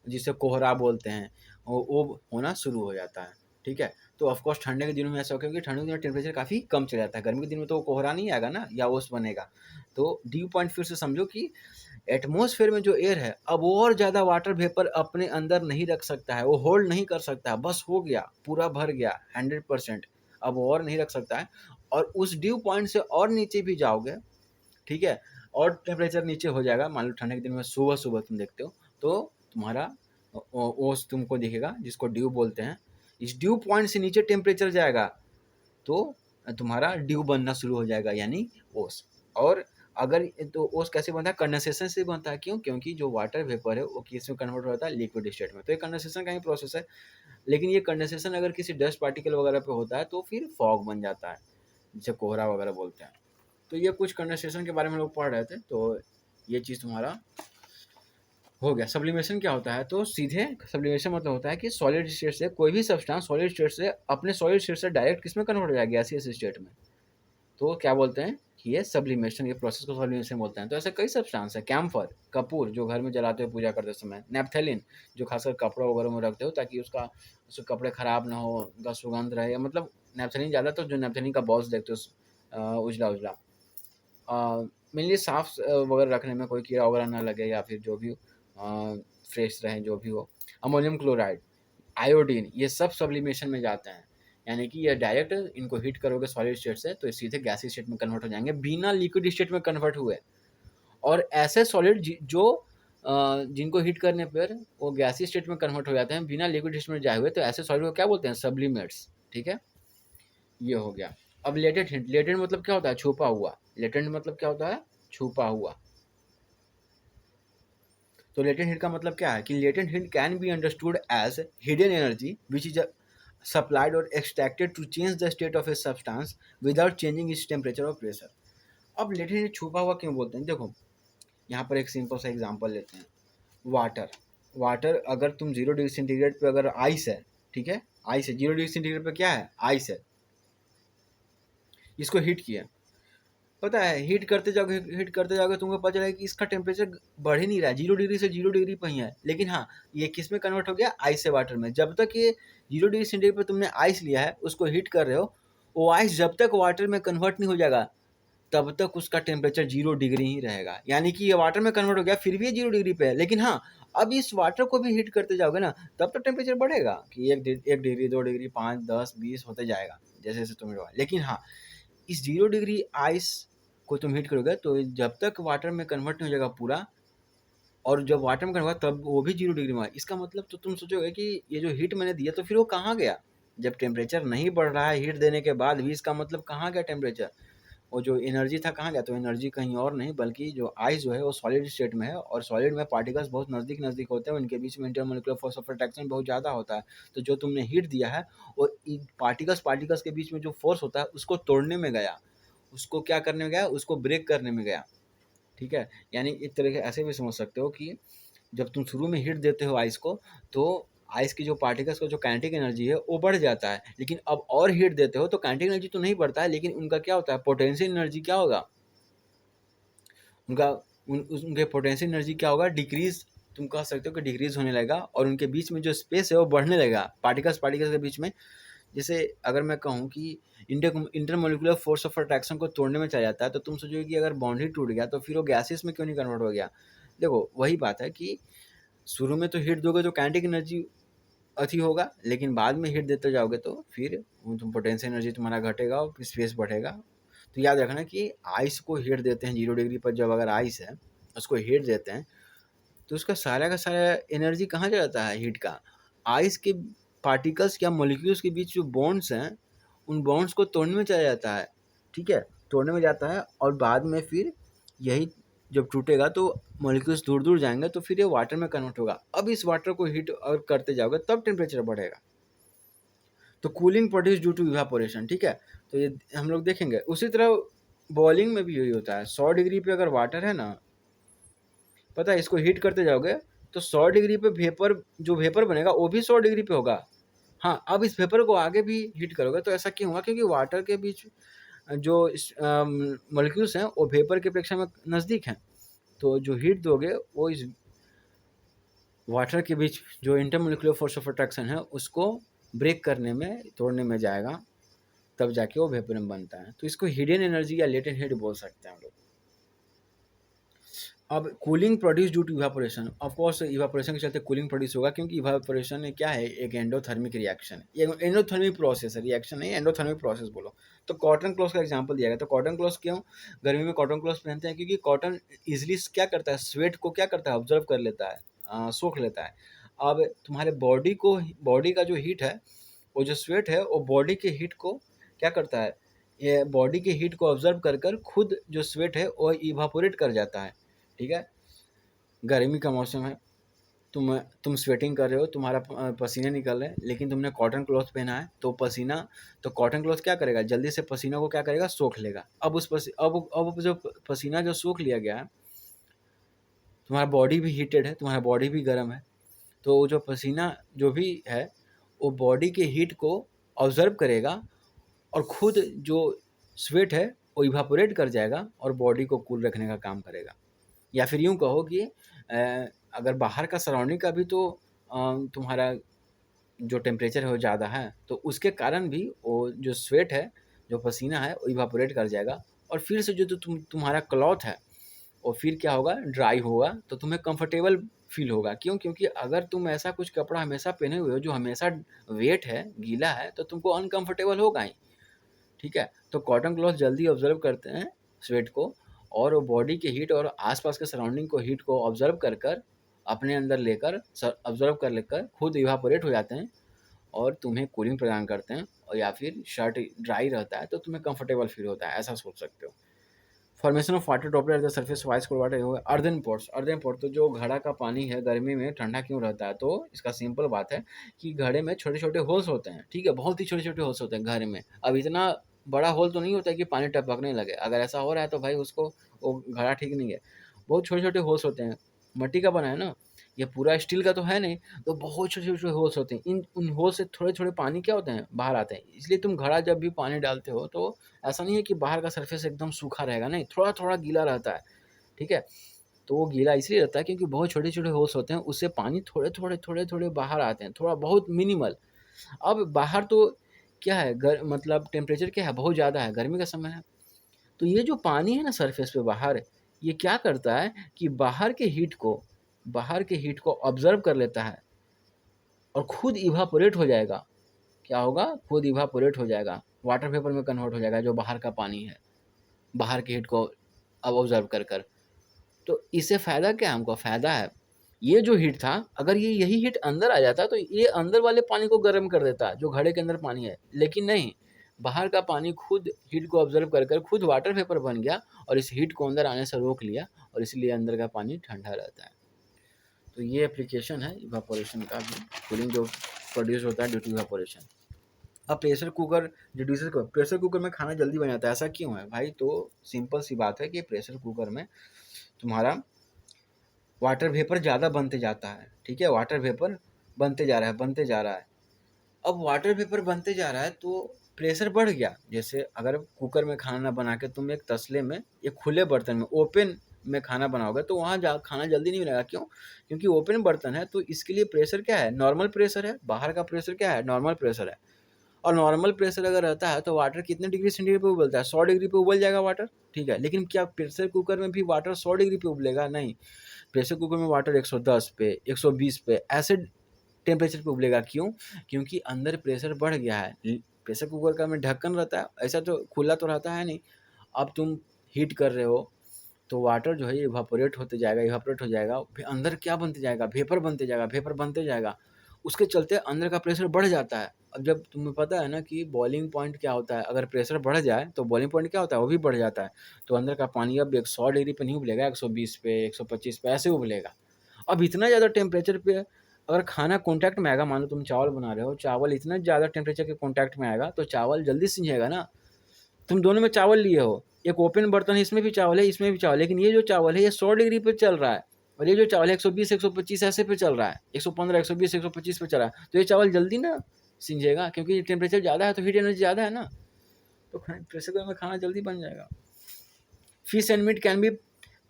जिसे कोहरा बोलते हैं, वो होना शुरू हो जाता है, ठीक है। तो ऑफकोर्स ठंडे के दिनों में ऐसा होगा क्योंकि ठंडे के दिनों में टेम्परेचर काफ़ी कम चला जाता है, गर्मी के दिन में तो कोहरा नहीं आएगा ना या ओस बनेगा। तो ड्यू पॉइंट फिर से समझो कि एटमॉस्फेयर में जो एयर है अब और ज़्यादा वाटर वेपर अपने अंदर नहीं रख सकता है, वो होल्ड नहीं कर सकता है, बस हो गया, पूरा भर गया 100%, अब और नहीं रख सकता है। और उस ड्यू पॉइंट से और नीचे भी जाओगे, ठीक है, और टेम्परेचर नीचे हो जाएगा, मान लो ठंडे के दिन में सुबह सुबह तुम देखते हो तो तुम्हारा ओस तुमको दिखेगा जिसको ड्यू बोलते हैं। इस ड्यू पॉइंट से नीचे टेम्परेचर जाएगा तो तुम्हारा ड्यू बनना शुरू हो जाएगा यानी ओस। और अगर तो ओस कैसे बनता है, कंडेंसेशन से बनता है। क्यों? क्योंकि जो वाटर वेपर है वो किस में कन्वर्ट होता है, लिक्विड स्टेट में। तो ये कंडेंसेशन का ही प्रोसेस है। लेकिन ये कंडेंसेशन अगर किसी डस्ट पार्टिकल वगैरह पे होता है तो फिर फॉग बन जाता है, जिसे कोहरा वगैरह बोलते हैं। तो ये कुछ कंडेंसेशन के बारे में लोग पढ़ रहे थे, तो ये चीज़ तुम्हारा हो गया। सब्लिमेशन क्या होता है? तो सीधे सब्लिमेशन मतलब होता है कि सॉलिड स्टेट से कोई भी सब्सटेंस सॉलिड स्टेट से अपने सॉलिड स्टेट से डायरेक्ट किस में कन्वर्ट हो जाएगा, गैसियस स्टेट में। तो क्या बोलते हैं कि ये सब्लिमेशन, ये प्रोसेस को सब्लिमेशन बोलते हैं। तो ऐसे कई सब्सटेंस है, कैम्फर, कपूर जो घर में जलाते हो पूजा करते समय, नेपथेलिन जो खासकर कपड़ों वगैरह में रखते हो ताकि उसके कपड़े खराब ना हो, उनका सुगंध रहे, मतलब नेपथेलिन ज़्यादा, तो जो नेपथेलिन का बॉल्स देखते हो उजला उजला, मेनली साफ वगैरह रखने में कोई कीड़ा वगैरह ना लगे या फिर जो भी फ्रेश रहे जो भी हो। अमोनियम क्लोराइड, आयोडीन, ये सब सब्लिमेशन में जाते हैं। यानी कि ये डायरेक्ट इनको हीट करोगे सॉलिड स्टेट से तो ये सीधे गैसी स्टेट में कन्वर्ट हो जाएंगे बिना लिक्विड स्टेट में कन्वर्ट हुए। और ऐसे सॉलिड जो जिनको हीट करने पर वो गैसी स्टेट में कन्वर्ट हो जाते हैं बिना लिक्विड स्टेट में जाए हुए, तो ऐसे सॉलिड को क्या बोलते हैं, सब्लिमेट्स, ठीक है। ये हो गया। अब लेटेंट हिंट, लेटेंट मतलब क्या होता है, छुपा हुआ। लेटेंट मतलब क्या होता है, छुपा हुआ। तो लेटेंट हिट का मतलब क्या है कि latent heat can be understood as hidden energy which is supplied or extracted to change the state of a substance without changing its temperature or pressure। अब लेटेंट हिट छुपा हुआ क्यों बोलते हैं, देखो यहाँ पर एक सिंपल सा एग्जांपल लेते हैं। वाटर, वाटर अगर तुम 0 डिग्री सेंटीग्रेड पे अगर आइस है, ठीक है, आइस है 0 डिग्री सेंटीग्रेड पे, क्या है, आइस है, इसको हीट किया, पता है हीट करते जाओगे तुमको पता चलेगा कि इसका टेम्परेचर बढ़ ही नहीं रहा है, 0 डिग्री से 0 डिग्री पर ही है। लेकिन हाँ, ये किस में कन्वर्ट हो गया, आइस से वाटर में। जब तक ये 0 डिग्री सेंटीग्रेड पर तुमने आइस लिया है, उसको हीट कर रहे हो, वो आइस जब तक वाटर में कन्वर्ट नहीं हो जाएगा तब तक उसका टेम्परेचर 0 डिग्री ही रहेगा। यानी कि ये वाटर में कन्वर्ट हो गया फिर भी ये 0 डिग्री पे है। लेकिन हाँ, अब इस वाटर को भी हीट करते जाओगे ना तब तो टेम्परेचर बढ़ेगा कि 1 डिग्री 2 डिग्री 5 10 20 होते जाएगा जैसे जैसे तुम्हें। लेकिन हाँ, इस 0 डिग्री आइस को तुम हीट करोगे तो जब तक वाटर में कन्वर्ट नहीं हो जाएगा पूरा, और जब वाटर में कन्वर्ट होगा तब वो भी 0 डिग्री में है। इसका मतलब तो तुम सोचोगे कि ये जो हीट मैंने दिया तो फिर वो कहाँ गया, जब टेम्परेचर नहीं बढ़ रहा है हीट देने के बाद भी, इसका मतलब कहाँ गया टेम्परेचर, वो जो एनर्जी था कहाँ गया। तो एनर्जी कहीं और नहीं बल्कि जो आइस जो है वो सॉलिड स्टेट में है, और सॉलिड में पार्टिकल्स बहुत नज़दीक नज़दीक होते हैं, उनके बीच में इंटरमोलिकुलर फोर्स ऑफ अट्रैक्शन बहुत ज़्यादा होता है। तो जो तुमने हीट दिया है वो पार्टिकल्स पार्टिकल्स के बीच में जो फोर्स होता है उसको तोड़ने में गया, उसको क्या करने में गया, उसको ब्रेक करने में गया, ठीक है। यानी एक तरह से ऐसे भी समझ सकते हो कि जब तुम शुरू में हीट देते हो आइस को तो आइस की जो पार्टिकल्स का जो काइनेटिक एनर्जी है वो बढ़ जाता है। लेकिन अब और हीट देते हो तो काइनेटिक एनर्जी तो नहीं बढ़ता है, लेकिन उनका क्या होता है, पोटेंशियल एनर्जी क्या होगा उनका, उनके पोटेंशियल एनर्जी क्या होगा, डिक्रीज, तुम कह सकते हो कि डिक्रीज होने लगेगा। और उनके बीच में जो स्पेस है वो बढ़ने लगेगा पार्टिकल्स पार्टिकल्स के बीच में। जैसे अगर मैं कहूँ कि इंटरमोलिकुलर फोर्स ऑफ अट्रैक्शन को तोड़ने में चला जाता है तो तुम सोचोगे कि अगर बाउंड्री टूट गया तो फिर वो गैसेस में क्यों नहीं कन्वर्ट हो गया। देखो वही बात है कि शुरू में तो हीट दोगे तो काइनेटिक एनर्जी अति होगा, लेकिन बाद में हीट देते जाओगे तो फिर तुम पोटेंशियल एनर्जी तुम्हारा घटेगा और स्पेस बढ़ेगा। तो याद रखना कि आइस को हीट देते हैं 0 डिग्री पर, जब अगर आइस है उसको हीट देते हैं तो उसका सारा का सारा एनर्जी कहाँ चला जाता है हीट का, आइस के पार्टिकल्स या मॉलिक्यूल्स के बीच जो बॉन्ड्स हैं, उन बॉन्ड्स को तोड़ने में चला जाता है, ठीक है, तोड़ने में जाता है, और बाद में फिर यही जब टूटेगा तो मॉलिक्यूल्स दूर दूर जाएंगे, तो फिर ये वाटर में कन्वर्ट होगा। अब इस वाटर को हीट और करते जाओगे तब टेम्परेचर बढ़ेगा। तो cooling produce due to evaporation, ठीक है। तो ये हम लोग देखेंगे। उसी तरह बॉइलिंग में भी यही होता है। 100 डिग्री पे अगर वाटर है ना, पता है, इसको हीट करते जाओगे तो 100 डिग्री पे जो वेपर बनेगा वो भी 100 डिग्री पे होगा। हाँ, अब इस वेपर को आगे भी हीट करोगे तो ऐसा क्यों होगा? क्योंकि वाटर के बीच जो मॉलिक्यूल्स हैं वो वेपर के अपेक्षा में नज़दीक हैं। तो जो हीट दोगे वो इस वाटर के बीच जो इंटरमोलिकुलर फोर्स ऑफ अट्रैक्शन है उसको ब्रेक करने में, तोड़ने में जाएगा, तब जाके वो वेपर में बनता है। तो इसको हिडन एनर्जी या लेटेंट हीट बोल सकते हैं हम लोग। अब cooling produce due to evaporation, of course evaporation के चलते कूलिंग प्रोड्यूस होगा, क्योंकि इवापोरेशन में क्या है, एक एंडोथर्मिक रिएक्शन है, ये एंडोथर्मिक प्रोसेस है, रिएक्शन नहीं, एंडोथर्मिक प्रोसेस बोलो। तो कॉटन क्लॉथ का एग्जांपल दिया गया। तो कॉटन क्लॉथ क्यों गर्मी में कॉटन क्लॉथ पहनते हैं? क्योंकि कॉटन इजिली क्या करता है, स्वेट को क्या करता है, ऑब्जर्व कर लेता है, सोख लेता है। अब तुम्हारे बॉडी का जो हीट है, वो जो स्वेट है वो बॉडी के हीट को क्या करता है, ये बॉडी के हीट को ऑब्जर्व कर कर खुद जो स्वेट है वो इवापोरेट कर जाता है, ठीक है। गर्मी का मौसम है, तुम स्वेटिंग कर रहे हो, तुम्हारा पसीने निकल रहे हैं, लेकिन तुमने कॉटन क्लॉथ पहना है तो कॉटन क्लॉथ क्या करेगा, जल्दी से पसीना को क्या करेगा, सोख लेगा। अब जो पसीना जो सोख लिया गया है, तुम्हारा बॉडी भी हीटेड है, तुम्हारा बॉडी भी गर्म है, तो जो पसीना जो भी है वो बॉडी के हीट को ऑब्जर्व करेगा और खुद जो स्वेट है वो इवापोरेट कर जाएगा और बॉडी को कूल रखने का काम करेगा। या फिर यूँ कहो कि अगर बाहर का सराउंडिंग का भी तो तुम्हारा जो टेम्परेचर है वो ज़्यादा है, तो उसके कारण भी वो जो स्वेट है, जो पसीना है, वो इवापोरेट कर जाएगा, और फिर से जो तुम्हारा क्लॉथ है वो फिर क्या होगा, ड्राई होगा, तो तुम्हें कंफर्टेबल फील होगा। क्यों? क्योंकि अगर तुम ऐसा कुछ कपड़ा हमेशा पहने हुए हो जो हमेशा वेट है, गीला है, तो तुमको अनकंफर्टेबल होगा ही, ठीक है। तो कॉटन क्लॉथ जल्दी ऑब्जर्व करते हैं स्वेट को, और वो बॉडी के हीट और आसपास के सराउंडिंग को हीट को ऑब्जर्व कर कर अपने अंदर लेकर ऑब्जर्व कर लेकर खुद इवापोरेट हो जाते हैं और तुम्हें कूलिंग प्रदान करते हैं। और या फिर शर्ट ड्राई रहता है तो तुम्हें कंफर्टेबल फील होता है, ऐसा सोच सकते हो। Formation of water droplet at the surface of ice cold water होगा अर्दन पोर्स। अर्दन पोर्स, तो जो घड़ा का पानी है गर्मी में ठंडा क्यों रहता है? तो इसका सिंपल बात है कि घड़े में छोटे छोटे होल्स होते हैं, ठीक है, बहुत ही छोटे छोटे होल्स होते हैं घड़े में। अब इतना बड़ा होल तो नहीं होता है कि पानी टपकने लगे, अगर ऐसा हो रहा है तो भाई उसको वो घड़ा ठीक नहीं है। बहुत छोटे छोटे होल्स होते हैं, मट्टी का बना है ना, ये पूरा स्टील का तो है नहीं, तो बहुत छोटे छोटे होल्स होते हैं। उन होल से थोड़े थोड़े पानी क्या होते हैं, बाहर आते हैं। इसलिए तुम घड़ा जब भी पानी डालते हो तो ऐसा नहीं है कि बाहर का सरफेस एकदम सूखा रहेगा, नहीं, थोड़ा थोड़ा गीला रहता है, ठीक है। तो वो गीला इसलिए रहता है क्योंकि बहुत छोटे छोटे होल्स होते हैं, उससे पानी थोड़े थोड़े थोड़े थोड़े बाहर आते हैं, थोड़ा बहुत मिनिमल। अब बाहर तो क्या है, मतलब टेम्परेचर क्या है, बहुत ज़्यादा है, गर्मी का समय है। तो ये जो पानी है ना सरफेस पे बाहर, ये क्या करता है कि बाहर के हीट को ऑब्जर्व कर लेता है और खुद इवापोरेट हो जाएगा। क्या होगा, खुद इवापोरेट हो जाएगा, वाटर वेपर में कन्वर्ट हो जाएगा, जो बाहर का पानी है, बाहर के हीट को अब ऑब्जर्व कर कर। तो इससे फ़ायदा क्या है, हमको फ़ायदा है, ये जो हीट था, अगर ये यही हीट अंदर आ जाता तो ये अंदर वाले पानी को गर्म कर देता, जो घड़े के अंदर पानी है, लेकिन नहीं, बाहर का पानी खुद हीट को ऑब्जर्व कर कर खुद वाटर वेपर बन गया और इस हीट को अंदर आने से रोक लिया, और इसलिए अंदर का पानी ठंडा रहता है। तो ये एप्लीकेशन है इवापोरेशन का भी, कूलिंग जो प्रोड्यूस होता है ड्यू टू इवापोरेशन। अब प्रेशर कुकर में खाना जल्दी बन जाता है, ऐसा क्यों है भाई? तो सिंपल सी बात है कि प्रेशर कुकर में तुम्हारा वाटर वेपर ज़्यादा बनते जाता है, ठीक है, वाटर वेपर बनते जा रहा है, बनते जा रहा है। अब वाटर वेपर बनते जा रहा है तो प्रेशर बढ़ गया। जैसे अगर कुकर में खाना बना के तुम एक तसले में, एक खुले बर्तन में, ओपन में खाना बनाओगे तो वहाँ खाना जल्दी नहीं बनेगा। क्यों? क्योंकि ओपन बर्तन है, तो इसके लिए प्रेशर क्या है, नॉर्मल प्रेशर है। बाहर का प्रेशर क्या है, नॉर्मल प्रेशर है। और नॉर्मल प्रेशर अगर रहता है तो वाटर कितने डिग्री सेंटीग्रेड पे उबलता है, 100 डिग्री पे उबल जाएगा वाटर, ठीक है। लेकिन क्या प्रेशर कुकर में भी वाटर 100 डिग्री पे उबलेगा? नहीं, प्रेशर कुकर में वाटर 110 पे, 120 पे, ऐसे टेम्परेचर पे उबलेगा। क्यों? क्योंकि अंदर प्रेशर बढ़ गया है। प्रेशर कुकर का में ढक्कन रहता है, ऐसा तो खुला तो रहता है नहीं। अब तुम हीट कर रहे हो तो वाटर जो है इवापोरेट होते जाएगा, इवापोरेट हो जाएगा, फिर अंदर क्या बनते जाएगा, वेपर बनते जाएगा, वेपर बनते जाएगा। उसके चलते अंदर का प्रेशर बढ़ जाता है। अब जब तुम्हें पता है ना कि बॉइलिंग पॉइंट क्या होता है, अगर प्रेशर बढ़ जाए तो बॉइलिंग पॉइंट क्या होता है, वो भी बढ़ जाता है। तो अंदर का पानी अब 100 डिग्री पे नहीं उबलेगा, 120 पे, 125 पे ऐसे उबलेगा। अब इतना ज़्यादा टेम्परेचर पे अगर खाना कॉन्टैक्ट में आएगा, मान लो तुम चावल बना रहे हो, चावल इतना ज़्यादा टेम्परेचर के कॉन्टैक्ट में आएगा तो चावल जल्दी सिंझेगा ना। तुम दोनों में चावल लिए हो, एक ओपन बर्तन है, इसमें भी चावल है, इसमें भी चावल, लेकिन ये जो चावल है ये 100 डिग्री पे चल रहा है और ये जो चावल है 120 125 ऐसे पे चल रहा है, 115 120 125 पे चल रहा है, तो ये चावल जल्दी ना सिंझेगा क्योंकि टेम्परेचर ज़्यादा है तो हीट एनर्जी ज़्यादा है ना, तो प्रेशर कुकर में खाना जल्दी बन जाएगा। Fish and meat can be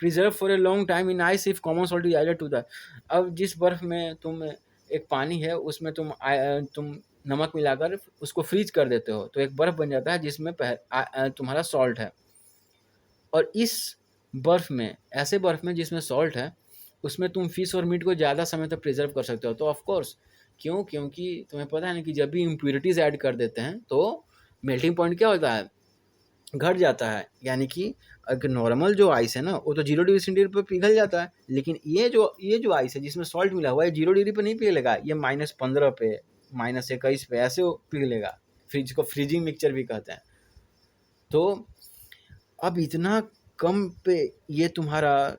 preserve for a long time in ice if common salt is added to the. अब जिस बर्फ में तुम एक पानी है उसमें तुम नमक मिलाकर उसको फ्रीज कर देते हो तो एक बर्फ बन जाता है जिसमें तुम्हारा सॉल्ट है। और इस बर्फ में, ऐसे बर्फ में जिसमें सॉल्ट है, उसमें तुम फिश और मीट को ज़्यादा समय तक प्रिजर्व कर सकते हो। तो ऑफ कोर्स, क्यों? क्योंकि तुम्हें पता है ना कि जब भी इम्प्यूरिटीज़ ऐड कर देते हैं तो मेल्टिंग पॉइंट क्या होता है, घट जाता है। यानी कि अगर नॉर्मल जो आइस है ना वो तो 0 डिग्री सेंटीग्रेड पर पिघल जाता है, लेकिन ये जो आइस है जिसमें सॉल्ट मिला हुआ है 0 डिग्री पर नहीं पिघलेगा, ये -15 पे, -21 पे ऐसे पिघलेगा। फ्रिज को फ्रीजिंग मिक्सचर भी कहते हैं। तो अब इतना कम पे ये तुम्हारा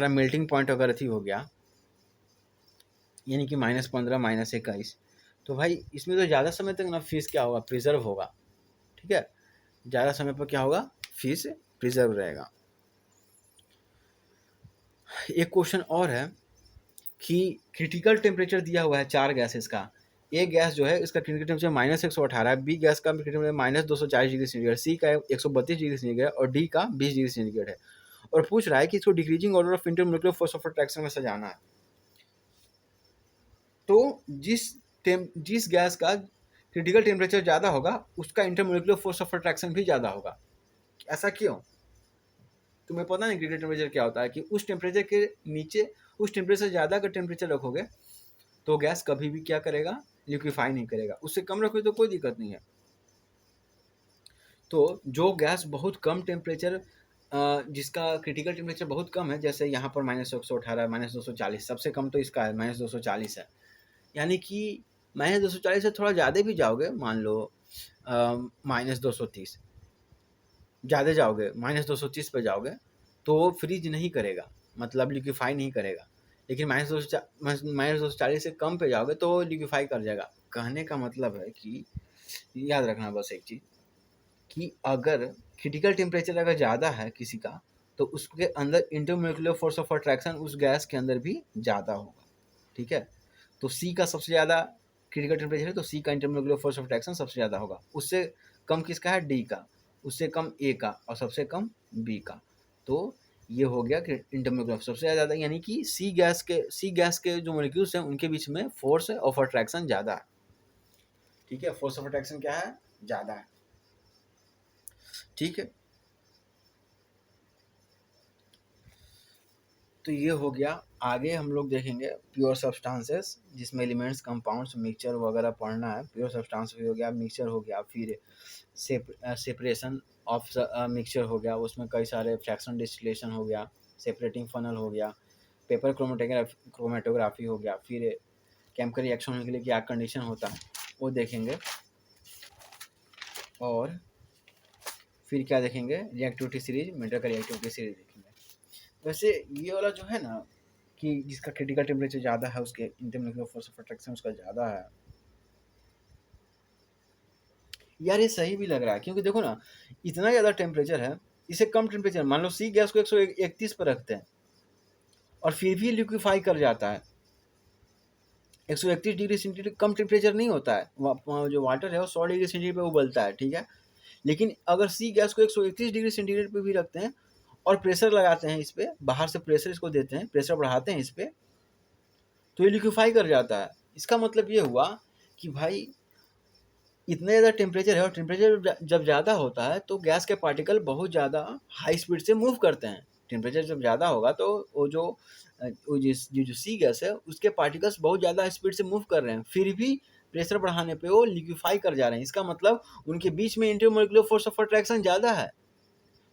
मेल्टिंग पॉइंट अगर अथी हो गया, यानी कि -15 -21, तो भाई इसमें तो ज़्यादा समय तक ना फिश क्या होगा, प्रिजर्व होगा। ठीक है, ज़्यादा समय पर क्या होगा, फिश प्रिजर्व रहेगा। एक क्वेश्चन और है कि क्रिटिकल टेम्परेचर दिया हुआ है 4 गैसेस का। ए गैस जो है इसका क्रिटिकल टेम्परेचर -118 है, बी गैस का क्रिटिकल टेम्परेचर -240 डिग्री सेंटीग्रेड, सी का 132 डिग्री सेंटीग्रेड और डी का 20 डिग्री सेंटीग्रेड है। और पूछ रहा है कि इसको decreasing order of intermolecular force of attraction में सजाना है। तो जिस गैस का क्रिटिकल टेम्परेचर ज़्यादा होगा उसका इंटरमोलिकुलर फोर्स ऑफ अट्रैक्शन भी ज़्यादा होगा। ऐसा क्यों? तुम्हें पता नहीं क्रिटिकल टेम्परेचर क्या होता है कि उस टेम्परेचर के नीचे, उस टेम्परेचर से ज़्यादा अगर टेम्परेचर रखोगे तो गैस कभी भी क्या करेगा, लिक्विफाई नहीं करेगा। उससे कम रखोगे तो कोई दिक्कत नहीं है। तो जो गैस बहुत कम टेम्परेचर, जिसका क्रिटिकल टेम्परेचर बहुत कम है, जैसे यहाँ पर -118 -240, सबसे कम तो इसका है -240 है। यानी कि -240 से थोड़ा ज़्यादा भी जाओगे, मान लो -230, ज़्यादा जाओगे -230 पे जाओगे तो फ्रीज नहीं करेगा, मतलब लिक्विफाई नहीं करेगा। लेकिन -240 से कम पे जाओगे तो लिक्विफाई कर जाएगा। कहने का मतलब है कि याद रखना बस एक चीज़, कि अगर क्रिटिकल टेम्परेचर अगर ज़्यादा है किसी का तो उसके अंदर इंटरमोलिकुलर फोर्स ऑफ अट्रैक्शन उस गैस के अंदर भी ज़्यादा होगा। ठीक है, तो सी का सबसे ज़्यादा क्रिटिकल टेम्परेचर है तो सी का इंटरमोलिकुलर फोर्स ऑफ अट्रैक्शन सबसे ज़्यादा होगा। उससे कम किसका है, डी का, उससे कम ए का और सबसे कम बी का। तो ये हो गया कि इंटरमोलिकुलर सबसे ज़्यादा, यानी कि सी गैस के जो मोलिक्यूल्स हैं उनके बीच में फोर्स ऑफ अट्रैक्शन ज़्यादा है। ठीक है, फोर्स ऑफ अट्रैक्शन क्या है, ज़्यादा है। ठीक है, तो ये हो गया। आगे हम लोग देखेंगे प्योर सब्सटेंसेस, जिसमें एलिमेंट्स, कंपाउंड्स, मिक्सचर वगैरह पढ़ना है। प्योर सब्सटेंस हो गया, मिक्सचर हो गया, फिर सेपरेशन ऑफ मिक्सचर हो गया, उसमें कई सारे फ्रैक्शन डिस्टिलेशन हो गया, सेपरेटिंग फनल हो गया, पेपर क्रोमेटोग्राफी हो गया, फिर केमिकल रिएक्शन होने के लिए क्या कंडीशन होता है वो देखेंगे, और फिर क्या देखेंगे, रिएक्टिविटी सीरीज, मेटल का रिएक्टिविटी सीरीज देखेंगे। वैसे ये वाला जो है ना कि जिसका क्रिटिकल टेम्परेचर ज़्यादा है उसके इंटरमोलिकुलर फोर्स ऑफ अट्रैक्शन उसका ज़्यादा है, यार ये सही भी लग रहा है। क्योंकि देखो ना, इतना ज़्यादा टेम्परेचर है, इसे कम टेम्परेचर, मान लो सी गैस को 131 पर रखते हैं और फिर भी लिक्विफाई कर जाता है। 131 डिग्री सेंटीग्रेड कम टेम्परेचर नहीं होता है, जो वाटर है वो 100 डिग्री सेंटीग्रेड पे उबलता है। ठीक है, लेकिन अगर सी गैस को 131 डिग्री सेंटीग्रेड पे भी रखते हैं और प्रेशर लगाते हैं इस पर, बाहर से प्रेशर इसको देते हैं, प्रेशर बढ़ाते हैं इस पर, तो ये लिक्विफाई कर जाता है। इसका मतलब ये हुआ कि भाई इतने ज़्यादा टेम्परेचर है और टेम्परेचर जब ज़्यादा होता है तो गैस के पार्टिकल बहुत ज़्यादा हाई स्पीड से मूव करते हैं। टेम्परेचर जब ज़्यादा होगा तो वो जो सी गैस है उसके पार्टिकल्स बहुत ज़्यादा स्पीड से मूव कर रहे हैं, फिर भी प्रेशर बढ़ाने पे वो लिक्विफाई कर जा रहे हैं। इसका मतलब उनके बीच में इंटरमोलिकुलर फोर्स ऑफ अट्रैक्शन ज़्यादा है,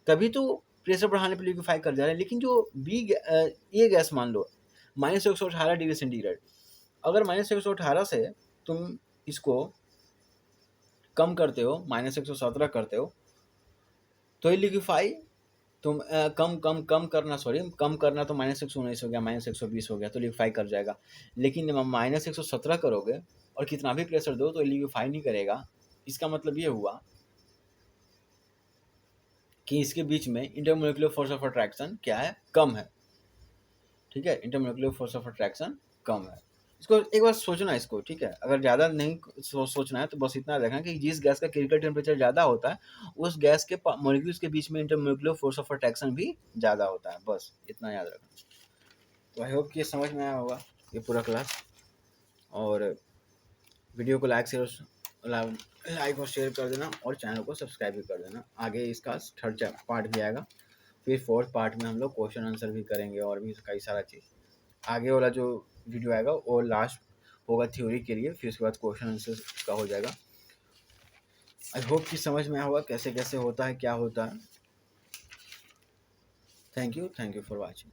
तभी तो प्रेशर बढ़ाने पे लिक्विफाई कर जा रहे हैं। लेकिन जो ये गैस मान लो -118 डिग्री सेंटीग्रेड, अगर -118 से तुम इसको कम करते हो, -117 करते हो, तो ये लिक्विफाई तुम कम करना तो -119 हो गया, -120 हो गया, तो लिक्विफाई कर जाएगा। लेकिन -117 करोगे और कितना भी प्रेशर दो तो ये लिक्विफाई नहीं करेगा। इसका मतलब ये हुआ कि इसके बीच में इंटरमोलिकुलर फोर्स ऑफ अट्रैक्शन क्या है, कम है। ठीक है, इंटरमोलिकुलर फोर्स ऑफ अट्रैक्शन कम है। इसको एक बार सोचना इसको, ठीक है, अगर ज़्यादा नहीं सोचना है तो बस इतना देखना कि जिस गैस का क्रिटिकल टेम्परेचर ज़्यादा होता है उस गैस के मॉलिक्यूल्स के बीच में इंटरमोलिकुलर फोर्स ऑफ अट्रैक्शन भी ज़्यादा होता है, बस इतना याद रखना। तो आई होप कि ये समझ में आया होगा ये पूरा क्लास। और वीडियो को लाइक और शेयर कर देना और चैनल को सब्सक्राइब भी कर देना। आगे इसका थर्ड पार्ट भी आएगा, फिर फोर्थ पार्ट में हम लोग क्वेश्चन आंसर भी करेंगे और भी कई सारा चीज़। आगे वाला जो वीडियो आएगा वो लास्ट होगा थ्योरी के लिए, फिर उसके बाद क्वेश्चन आंसर का हो जाएगा। आई होप कि समझ में आया होगा कैसे कैसे होता है, क्या होता है। Thank you for watching.